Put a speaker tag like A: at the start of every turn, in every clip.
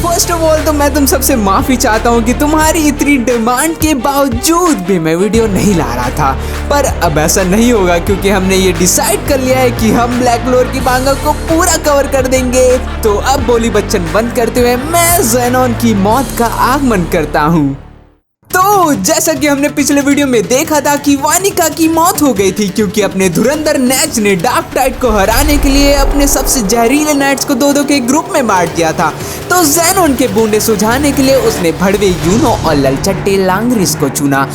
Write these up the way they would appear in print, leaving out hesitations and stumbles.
A: First of all तो मैं तुम सबसे माफी चाहता हूँ कि तुम्हारी इतनी डिमांड के बावजूद भी मैं वीडियो नहीं ला रहा था, पर अब ऐसा नहीं होगा क्योंकि हमने ये डिसाइड कर लिया है कि हम ब्लैक क्लोवर की मांगा को पूरा कवर कर देंगे। तो अब बोली बच्चन बंद करते हुए मैं ज़ेनोन की मौत का आगमन करता हूँ। तो जैसा कि हमने पिछले वीडियो में देखा था कि वानिका की मौत हो गई थी क्योंकि अपने धुरंधर नेच ने डार्क टाइड को हराने के लिए अपने सबसे जहरीले नेट्स को दो के ग्रुप में बांट दिया था। तो ज़ेनोन के बूंदे सुझाने के लिए उसने भड़वे यूनो और ललचट्टे लांग्रिस को चुना।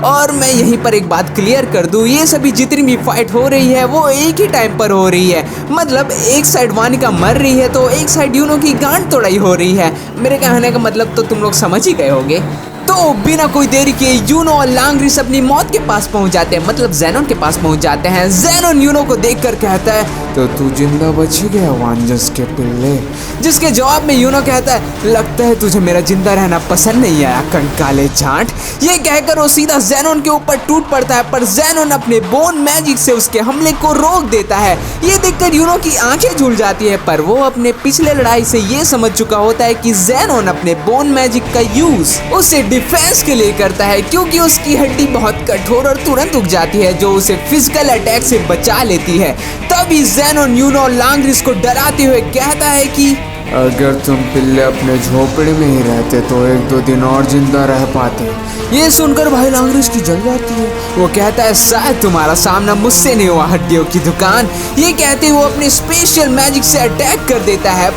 A: और मैं यहीं पर एक बात क्लियर कर दूं, ये सभी जितनी भी फाइट हो रही है वो एक ही टाइम पर हो रही है। मतलब एक साइड वानिका मर रही है तो एक साइड यूनो की गांड तोड़ाई हो रही है। मेरे कहने का मतलब तो तुम लोग समझ ही गए होंगे। तो बिना कोई देरी किए यूनो और लांग्रिस अपनी मौत के पास पहुंच जाते हैं, मतलब ज़ेनोन के पास पहुंच जाते हैं। ज़ेनोन यूनो को देखकर कहता है तो तू जिंदा बच गया वांजस के पिल्ले, जिसके जवाब में यूनो कहता है लगता है तुझे मेरा जिंदा रहना पसंद नहीं आया कंकाले झांट। ये कहकर वो सीधा ज़ेनोन के ऊपर टूट पड़ता है, पर ज़ेनोन अपने बोन मैजिक से उसके हमले को रोक देता है। ये देखकर यूनो की आंखें झूल जाती है, पर वो अपने पिछले लड़ाई से ये समझ चुका होता है कि ज़ेनोन अपने बोन मैजिक का यूज उससे डिफेंस के लिए करता है क्योंकि उसकी हड्डी बहुत कठोर और तुरंत उग जाती है जो उसे फिजिकल अटैक से बचा लेती है। तभी ज़ेनोन यूनो और लांग्रिस को डराते हुए कहता है कि
B: अगर तुम पिल्ले अपने झोपड़े में ही रहते तो एक दो दिन और जिंदा रह पाते।
A: ये सुनकर भाई लांग्रिस की जल जाती है। वो कहता है शायद तुम्हारा सामना मुझसे नहीं हुआ हड्डियों की दुकान। ये कहते वो अपने स्पेशल मैजिक से अटैक कर देता है,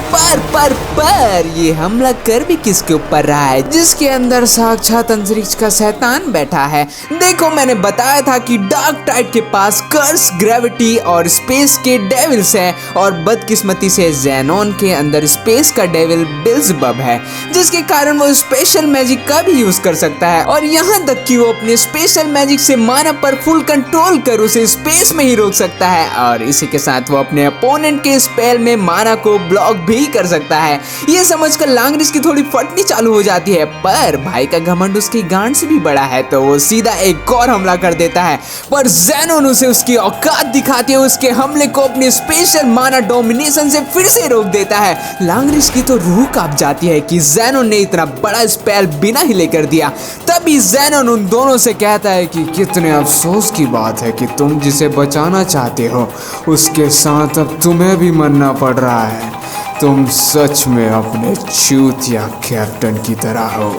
A: पर ये हमला कर भी किसके ऊपर रहा है जिसके अंदर साक्षात अंतरिक्ष का शैतान बैठा है। देखो मैंने बताया था कि डार्क टाइड के पास कर्स, ग्रेविटी और स्पेस के डेविल्स हैं और बदकिस्मती से ज़ेनोन के अंदर स्पेस का डेविल बेल्ज़ेबब है, जिसके कारण वो स्पेशल मैजिक का भी यूज कर सकता है और यहाँ तक कि वो अपने स्पेशल मैजिक से माना पर फुल कंट्रोल कर उसे स्पेस में ही रोक सकता है और इसी के साथ वो अपने अपोनेंट के स्पेल में माना को ब्लॉक भी कर सकता है। ये समझकर लांग्रिस की थोड़ी फटनी चालू हो जाती है, पर भाई का घमंड उसकी गांड से भी बड़ा है तो वो सीधा एक और हमला कर देता है, पर ज़ेनोन उसे उसकी औकात दिखाते हुए उसके हमले को अपने स्पेशल माना डोमिनेशन से फिर से रोक देता है। लांग्रिस की तो रूह कांप जाती है कि ज़ेनोन ने इतना बड़ा स्पेल बिना हिले कर दिया। तभी ज़ेनोन उन दोनों से कहता है कि
B: कितने अफसोस की बात है कि तुम जिसे बचाना चाहते हो उसके साथ अब तुम्हें भी मरना पड़ रहा है। तुम सच में अपने चूतिया कैप्टन की तरह हो।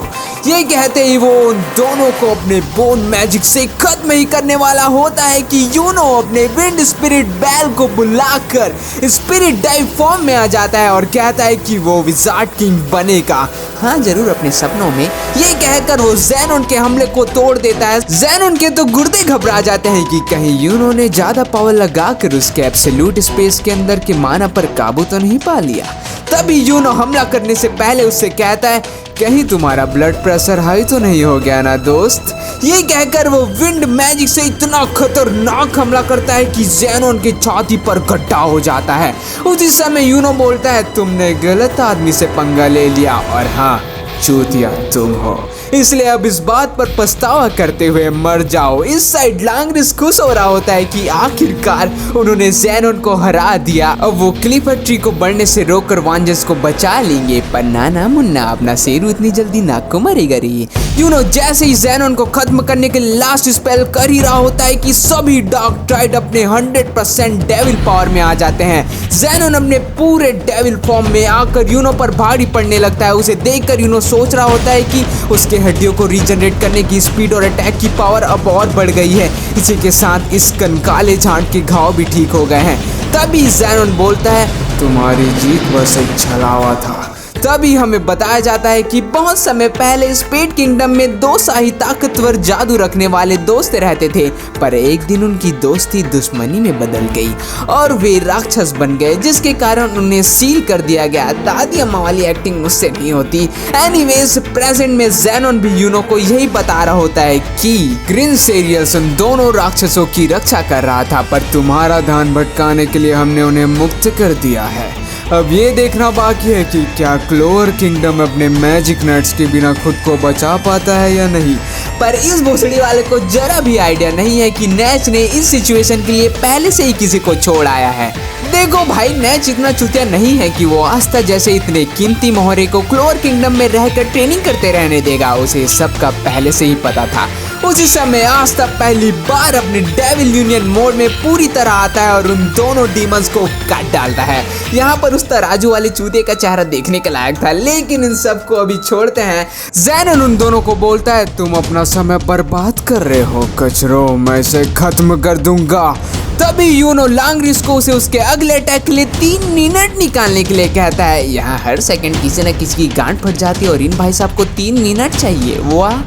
A: ये कहते ही वो उन दोनों को अपने बोन मैजिक से खत्म ही करने वाला होता है कि यूनो अपने विंड स्पिरिट बैल को बुलाकर स्पिरिट डाइव फॉर्म में आ जाता है और कहता है कि वो विज़ार्ड किंग बनेगा, हाँ जरूर अपने सपनों में। ये कहकर वो ज़ेनोन के हमले को तोड़ देता है। ज़ेनोन के तो गुर्दे घबरा जाते हैं कि कहीं यूनो ने ज्यादा पावर लगाकर उसके एब्सोल्यूट स्पेस के अंदर के माना पर काबू तो नहीं पा लिया। तभी यूनो हमला करने से पहले उससे कहता है कहीं तुम्हारा ब्लड प्रेशर हाई तो नहीं हो गया ना दोस्त। ये कहकर वो विंड मैजिक से इतना खतरनाक हमला करता है कि ज़ेनोन की छाती पर गड्ढा हो जाता है। उसी समय यूनो बोलता है तुमने गलत आदमी से पंगा ले लिया और हाँ चूतिया तुम हो, इसलिए अब इस बात पर पछतावा करते हुए मर जाओ। इस साइड लांग्रिस खुश हो रहा होता है कि आखिरकार उन्होंने ज़ेनोन को हरा दिया। अब वो क्लिपर ट्री को बढ़ने से रोककर वांजस को बचा लेंगे, पर नाना मुन्ना अपना शेरू इतनी जल्दी नाक को मरेगा रही। यूनो जैसे ही ज़ेनोन को खत्म करने के लास्ट स्पेल कर ही रहा होता है कि सभी डार्क टाइड अपने 100% डेविल पावर में आ जाते हैं। ज़ेनोन अपने पूरे डेविल फॉर्म में आकर यूनो पर भारी पड़ने लगता है। उसे देखकर यूनो सोच रहा होता है कि उसके हड्डियों को रीजनरेट करने की स्पीड और अटैक की पावर अब और बढ़ गई है। इसी के साथ इस कंकाले झांट के घाव भी ठीक हो गए हैं। तभी ज़ेनोन बोलता है
B: तुम्हारी जीत बस एक छलावा था।
A: तभी हमें बताया जाता है कि बहुत समय पहले स्पेड किंगडम में दो शाही ताकतवर जादू रखने वाले दोस्त रहते थे, पर एक दिन उनकी दोस्ती दुश्मनी में बदल गई और वे राक्षस बन गए, जिसके कारण उन्हें सील कर दिया गया। दादी अम्मा वाली एक्टिंग मुझसे नहीं होती। एनीवेज प्रेजेंट में ज़ेनोन भी यूनो को यही बता रहा होता है कि ग्रीन सेरियल्स उन दोनों राक्षसों की रक्षा कर रहा था, पर तुम्हारा ध्यान भटकाने के लिए हमने उन्हें मुक्त कर दिया है। अब ये देखना बाकी है कि क्या क्लोवर किंगडम अपने मैजिक नट्स के बिना खुद को बचा पाता है या नहीं। पर इस भोसड़ी वाले को जरा भी आइडिया नहीं है कि नेच ने इस सिचुएशन के लिए पहले से ही किसी को छोड़ आया है। देखो भाई, नैच इतना चूतिया नहीं है कि वो आस्था जैसे इतने कीमती मोहरे को क्लोर किंगडम में रहकर ट्रेनिंग करते रहने देगा। उसे सबका पहले से ही पता था। उसी समय आस्था पहली बार अपने डेविल यूनियन मोड में पूरी तरह आता है और उन दोनों डीमंस को काट डालता है। यहाँ पर उस तराजू वाले चूते का चेहरा देखने के लायक था, लेकिन इन सबको अभी छोड़ते हैं। ज़ैनोन उन दोनों को बोलता है,
B: तुम अपना समय बर्बाद कर रहे हो कचरो, मैं इसे खत्म कर दूंगा।
A: तभी यूनो लांग्रिस को उसे उसके अगले अटैक के लिए 3 मिनट निकालने के लिए कहता है। यहाँ हर सेकंड किसी न किसी की गांड फट जाती है और इन भाई साहब को 3 मिनट चाहिए, वाह।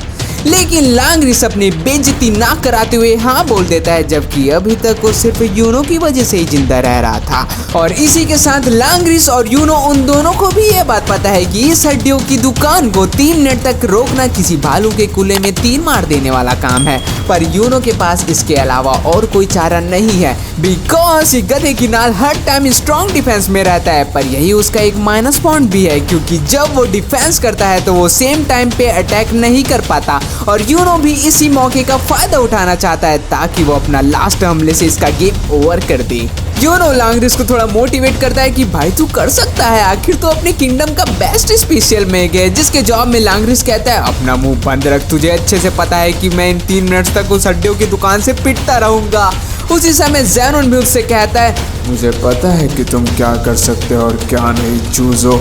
A: लेकिन लांग्रिस अपनी बेइज्जती ना कराते हुए हाँ बोल देता है, जबकि अभी तक वो सिर्फ यूनो की वजह से ही जिंदा रह रहा था। और इसी के साथ लांग्रिस और यूनो उन दोनों को भी ये बात पता है कि इस हड्डियों की दुकान को 3 मिनट तक रोकना किसी भालू के कूले में तीर मार देने वाला काम है। पर यूनो के पास इसके अलावा और कोई चारा नहीं है, बिकॉज गधे की नाल हर टाइम स्ट्रॉन्ग डिफेंस में रहता है। पर यही उसका एक माइनस पॉइंट भी है, क्योंकि जब वो डिफेंस करता है तो वो सेम टाइम पे अटैक नहीं कर पाता। और यूनो भी इसी मौके का फायदा उठाना चाहता है ताकि वो अपना लास्ट हमले से इसका गेम ओवर कर दे। यूनो लांग्रिस को थोड़ा मोटिवेट करता है कि भाई तू कर सकता है, आखिर तो अपने किंगडम का बेस्ट स्पेशल मेग है। जिसके जवाब में लांग्रिस कहता है, अपना मुंह बंद रख, तुझे अच्छे से पता है कि मैं इन 3 मिनट तक उस हड्डियों की दुकान से पिटता रहूंगा। उसी समय ज़ैनोन भी उससे कहता है,
B: मुझे पता है कि तुम क्या कर सकते हो और क्या नहीं, चूजो।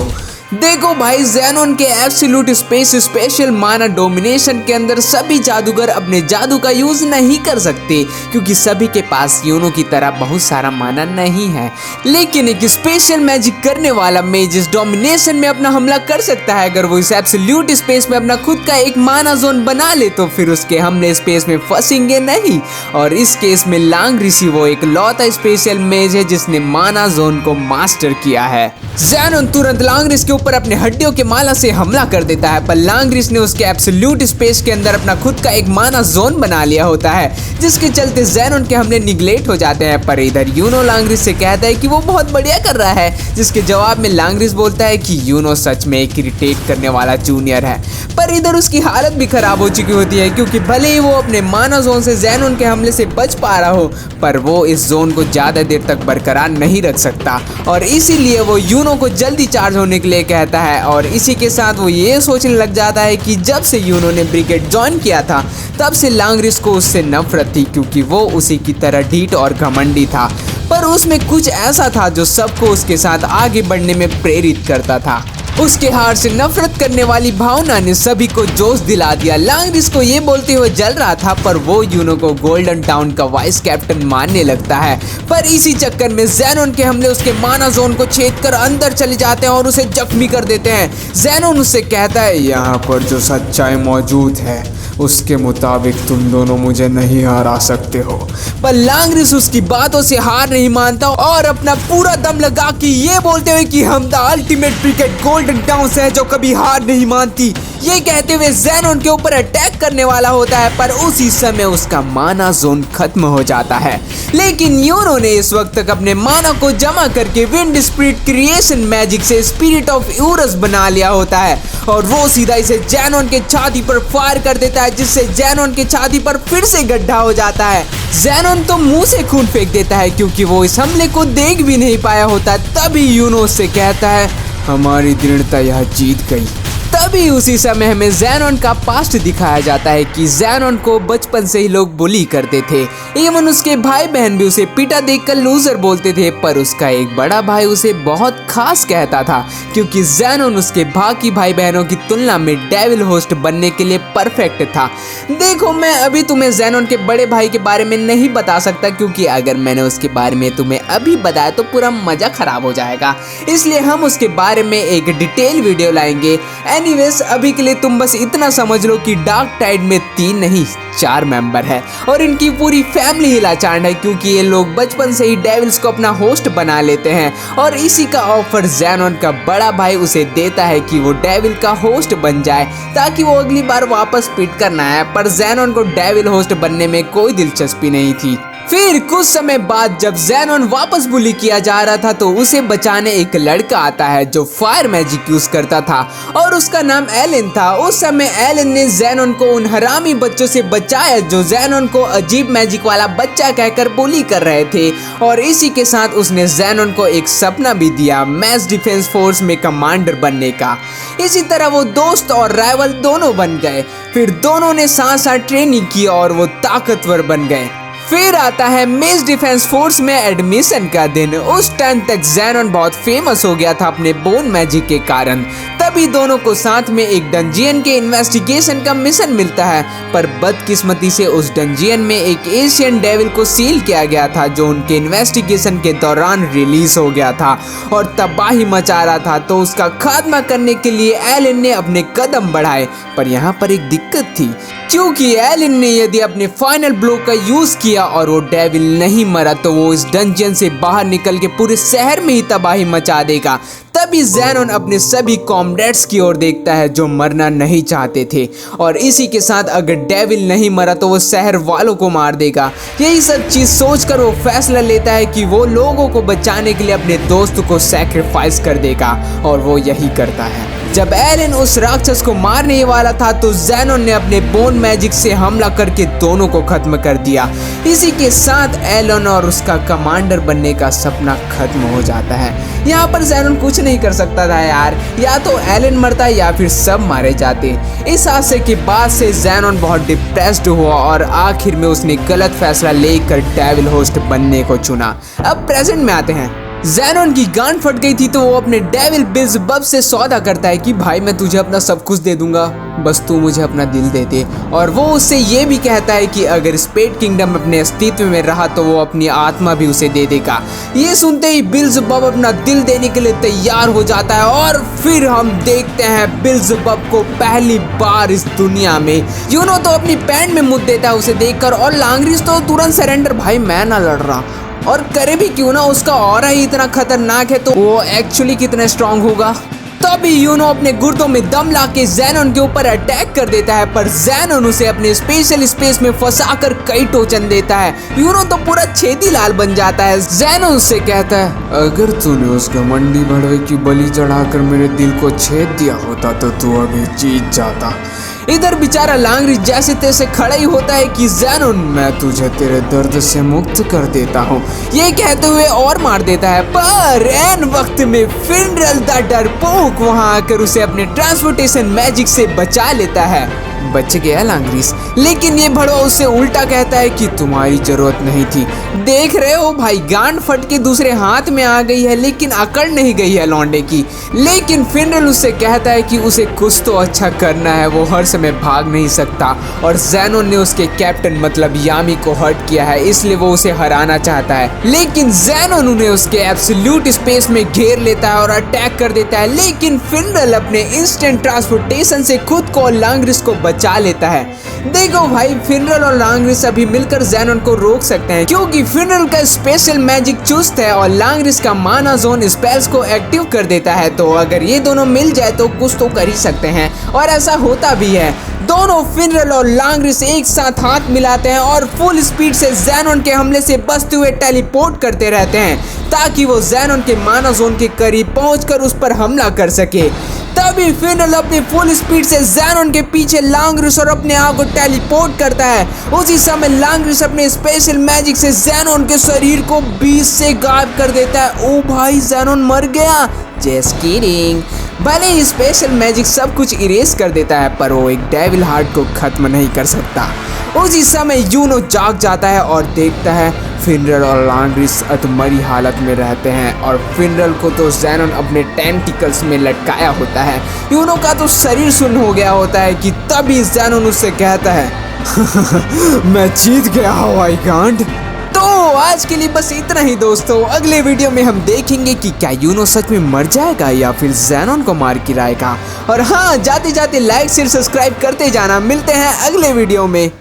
A: देखो भाई, ज़ैनोन के एब्सोल्यूट स्पेस स्पेशल माना डोमिनेशन के अंदर सभी जादूगर अपने जादू का यूज नहीं कर सकते, क्योंकि सभी के पास यूनो की तरह बहुत सारा माना नहीं है। लेकिन एक स्पेशल मैजिक करने वाला मेज इस डोमिनेशन में अपना हमला कर सकता है। अगर वो इस एब्सोल्यूट स्पेस में अपना खुद का एक माना जोन बना ले तो फिर उसके हमले स्पेस में फंसेंगे नहीं। और इस केस में लांग्रिस वो एक लौता स्पेशल मेज है जिसने माना जोन को मास्टर किया है। ज़ैनोन तुरंत लांग्रिस के ऊपर अपने हड्डियों के माला से हमला कर देता है, पर लांग्रिस ने उसके एब्सोल्यूट स्पेस के अंदर अपना खुद का एक माना जोन बना लिया होता है, जिसके चलते ज़ैनोन के हमले निगलेक्ट हो जाते हैं। पर इधर यूनो लांग्रिस से कहता है कि वो बहुत बढ़िया कर रहा है, जिसके जवाब में लांग्रिस बोलता है कि यूनो सच में एक इरिटेट करने वाला जूनियर है। पर इधर उसकी हालत भी खराब हो चुकी होती है, क्योंकि भले ही वो अपने माना जोन से ज़ैनोन के हमले से बच पा रहा हो, पर वो इस जोन को ज़्यादा देर तक बरकरार नहीं रख सकता। और इसीलिए वो यूनो को जल्दी चार्ज होने के लिए कहता है। और इसी के साथ वो ये सोचने लग जाता है कि जब से यूनो ने ब्रिगेड ज्वाइन किया था तब से लांग्रिस को उससे नफरत थी, क्योंकि वो उसी की तरह ढीठ और घमंडी था। पर उसमें कुछ ऐसा था जो सबको उसके साथ आगे बढ़ने में प्रेरित करता था। उसके हार से नफरत करने वाली भावना ने सभी को जोश दिला दिया। लांग्रिस को ये बोलते हुए जल रहा था, पर वो यूनो को गोल्डन टाउन का वाइस कैप्टन मानने लगता है। पर इसी चक्कर में ज़ैनोन के हमले उसके माना जोन को छेद कर अंदर चले जाते हैं और उसे जख्मी कर देते हैं। ज़ैनोन उससे कहता है,
B: यहाँ पर जो सच्चाई मौजूद है उसके मुताबिक तुम दोनों मुझे नहीं हरा सकते हो।
A: पर लांग्रिस उसकी बातों से हार नहीं मानता और अपना पूरा दम लगा के ये बोलते हुए कि हम the ultimate cricket golden town से है जो कभी हार नहीं मानती, ये कहते हुए ज़ैनोन के ऊपर अटैक करने वाला होता है। पर उसी समय उसका माना जोन खत्म हो जाता है। लेकिन यूनो ने इस वक्त तक अपने माना को जमा करके विंड स्पिरिट क्रिएशन मैजिक से स्पिरिट ऑफ यूरस बना लिया होता है, और वो सीधा इसे ज़ैनोन के छाती पर फायर कर देता है, जिससे ज़ैनोन के छाती पर फिर से गड्ढा हो जाता है। ज़ैनोन तो मुंह से खून फेंक देता है, क्योंकि वो इस हमले को देख भी नहीं पाया होता। तभी यूनो से कहता है,
B: हमारी दृढ़ता यह जीत गई।
A: तभी उसी समय हमें ज़ैनोन का पास्ट दिखाया जाता है कि ज़ैनोन को बचपन से ही लोग बुली करते थे। इवन उसके भाई बहन भी उसे पिटा देखकर लूजर बोलते थे। पर उसका एक बड़ा भाई उसे बहुत खास कहता था, क्योंकि ज़ैनोन उसके बाकी भाई बहनों की तुलना में डेविल होस्ट बनने के लिए परफेक्ट था। देखो, मैं अभी तुम्हें ज़ैनोन के बड़े भाई के बारे में नहीं बता सकता, क्योंकि अगर मैंने उसके बारे में तुम्हें अभी बताया तो पूरा मजा खराब हो जाएगा। इसलिए हम उसके बारे में एक डिटेल वीडियो लाएंगे। एनीवेज, अभी के लिए तुम बस इतना समझ लो कि डार्क टाइड में 3 नहीं 4 मेंबर है, और इनकी पूरी फैमिली ही लाचार है, क्योंकि ये लोग बचपन से ही डेविल्स को अपना होस्ट बना लेते हैं। और इसी का ऑफर ज़ैनोन का बड़ा भाई उसे देता है कि वो डेविल का होस्ट बन जाए, ताकि वो अगली बार वापस पिट कर ना आए। पर ज़ैनोन को डेविल होस्ट बनने में कोई दिलचस्पी नहीं थी। फिर कुछ समय बाद जब ज़ैनोन वापस बुली किया जा रहा था तो उसे बचाने एक लड़का आता है जो फायर मैजिक यूज करता था और उसका नाम एलन था। उस समय एलन ने ज़ैनोन को उन हरामी बच्चों से बचाया जो ज़ैनोन को अजीब मैजिक वाला बच्चा कहकर बुली कर रहे थे और इसी के साथ उसने ज़ैनोन को एक सपना भी दिया मैस डिफेंस फोर्स में कमांडर बनने का। इसी तरह वो दोस्त और राइवल दोनों बन गए। फिर दोनों ने साथ साथ ट्रेनिंग की और वो ताकतवर बन गए। फिर आता है मेस डिफेंस फोर्स में एडमिशन का दिन। उस टाइम तक ज़ैनोन बहुत फेमस हो गया था अपने बोन मैजिक के कारण। तभी दोनों को साथ में एक डंजियन के इन्वेस्टिगेशन का मिशन मिलता है, पर बदकिस्मती से उस डंजियन में एक एशियन डेविल को सील किया गया था जो उनके इन्वेस्टिगेशन के दौरान रिलीज हो गया था और तबाही मचा रहा था। तो उसका खात्मा करने के लिए एलन ने अपने कदम बढ़ाए, पर यहाँ पर एक दिक्कत थी क्योंकि एलन ने यदि अपने फाइनल ब्लो का यूज किया और वो डेविल नहीं मरा तो वो इस डंजियन से बाहर निकल के पूरे शहर में ही तबाही मचा देगा। तभी ज़ैनोन अपने सभी कॉमरेड्स की ओर देखता है जो मरना नहीं चाहते थे और इसी के साथ अगर डेविल नहीं मरा तो वो शहर वालों को मार देगा। यही सब चीज सोचकर वो फैसला लेता है कि वो लोगों को बचाने के लिए अपने दोस्त को सैक्रिफाइस कर देगा और वो यही करता है। जब एलन उस राक्षस को मारने वाला था तो ज़ैनोन ने अपने बोन मैजिक से हमला करके दोनों को खत्म कर दिया। इसी के साथ एलन और उसका कमांडर बनने का सपना खत्म हो जाता है। यहाँ पर ज़ैनोन कुछ नहीं कर सकता था यार, या तो एलन मरता या फिर सब मारे जाते। इस हादसे के बाद से ज़ैनोन बहुत डिप्रेस्ड हुआ और आखिर में उसने गलत फैसला लेकर डेविल होस्ट बनने को चुना। अब प्रेजेंट में आते हैं। ज़ैनोन की गांड फट गई थी तो वो अपने डेविल बिल्ज़ेबब से सौदा करता है कि भाई मैं तुझे अपना सब कुछ दे दूंगा, बस तू मुझे अपना दिल दे दे। और वो उससे ये भी कहता है कि अगर स्पेड किंगडम अपने अस्तित्व में रहा तो वो अपनी आत्मा भी उसे दे देगा। ये सुनते ही बिल्ज़ेबब अपना दिल देने के लिए तैयार हो जाता है और फिर हम देखते हैं बिल्ज़ेबब को पहली बार इस दुनिया में। यूनो तो अपनी पैंट में मुद्द देता है उसे देखकर और लांग्रिस तो तुरंत सरेंडर, भाई मैं ना लड़ रहा, और करे भी क्यों ना, उसका ऑरा ही इतना खतरनाक है तो वो एक्चुअली कितना स्ट्रांग होगा। तभी यूनो अपने गुर्दों में दम लाके ज़ैनोन के ऊपर अटैक कर देता है, पर ज़ैनोन उसे अपने स्पेशल स्पेस में फंसाकर कई टोचन देता है। यूनो तो पूरा छेदी लाल बन जाता है। ज़ैनोन उससे कहता है
B: अगर तूने उस घमंडी भड़वे की बलि चढ़ाकर मेरे दिल को छेद दिया होता तो तू अभी जीत जाता।
A: इधर बेचारा लांग्रिस जैसे तैसे खड़ा ही होता है कि ज़ैनोन
B: मैं तुझे तेरे दर्द से मुक्त कर देता हूँ,
A: ये कहते हुए और मार देता है। पर एन वक्त में फिनरल द डरपोक वहां आकर उसे अपने ट्रांसपोर्टेशन मैजिक से बचा लेता है। बच गया लांग्रिस, लेकिन ये भड़वा उससे उल्टा कहता है कि
B: तुम्हारी जरूरत नहीं थी।
A: देख रहे हो भाई, गांड फट के दूसरे हाथ में आ गई है लेकिन अकड़ नहीं गई है लौंडे की। लेकिन फिनरल उससे कहता है कि उसे कुछ तो अच्छा करना है, वो हर समय भाग नहीं सकता और ज़ैनोन ने उसके कैप्टन मतलब यामी को हर्ट किया है, इसलिए वो उसे हराना चाहता है। लेकिन ज़ैनोन उन्हें उसके एब्सोल्यूट स्पेस में घेर लेता है और अटैक कर देता है, लेकिन फिनरल अपने इंस्टेंट ट्रांसपोर्टेशन से खुद को और लांग्रिस को बचा लेता है। देखो भाई, फिनरल और लांग्रिस अभी मिलकर ज़ैनोन को रोक सकते हैं क्योंकि फिनरल का स्पेशल मैजिक चुस्त है और लांग्रिस का माना जोन स्पेल्स को एक्टिव कर देता है। तो अगर ये दोनों मिल जाए तो कुछ तो कर ही सकते हैं और ऐसा होता भी है। दोनों फिनरल और लांग्रिस एक साथ हाथ मिलाते हैं और फुल स्पीड से ज़ैनोन के हमले से बचते हुए टेलीपोर्ट करते रहते हैं ताकि वो ज़ैनोन के माना जोन के करीब पहुंचकर उस पर हमला कर सके। तभी फिनरल अपनी फुल स्पीड से ज़ैनोन के पीछे लांग्रिस और अपने आप को टेलीपोर्ट करता है। उसी समय लांग्रिस अपने स्पेशल मैजिक से ज़ैनोन के शरीर को बीच से गायब कर देता है। ओ भाई, ज़ैनोन मर गया। Just kidding. भले ही स्पेशल मैजिक सब कुछ इरेज कर देता है पर वो एक डेविल हार्ट को खत्म नहीं कर सकता। उसी समय यूनो जाग जाता है और देखता है फिनरल और लांग्रिस अधमरी हालत में रहते हैं और फिनरल को तो ज़ैनोन अपने टेंटिकल्स में लटकाया होता है। यूनो का तो शरीर सुन्न हो गया होता है कि तभी ज़ैनोन उससे कहता है
B: मैं जीत गया हवाई गांड।
A: तो आज के लिए बस इतना ही दोस्तों। अगले वीडियो में हम देखेंगे कि क्या यूनो सच में मर जाएगा या फिर ज़ैनोन को मार गिराएगा। और हाँ, जाते जाते लाइक शेयर सब्सक्राइब करते जाना। मिलते हैं अगले वीडियो में।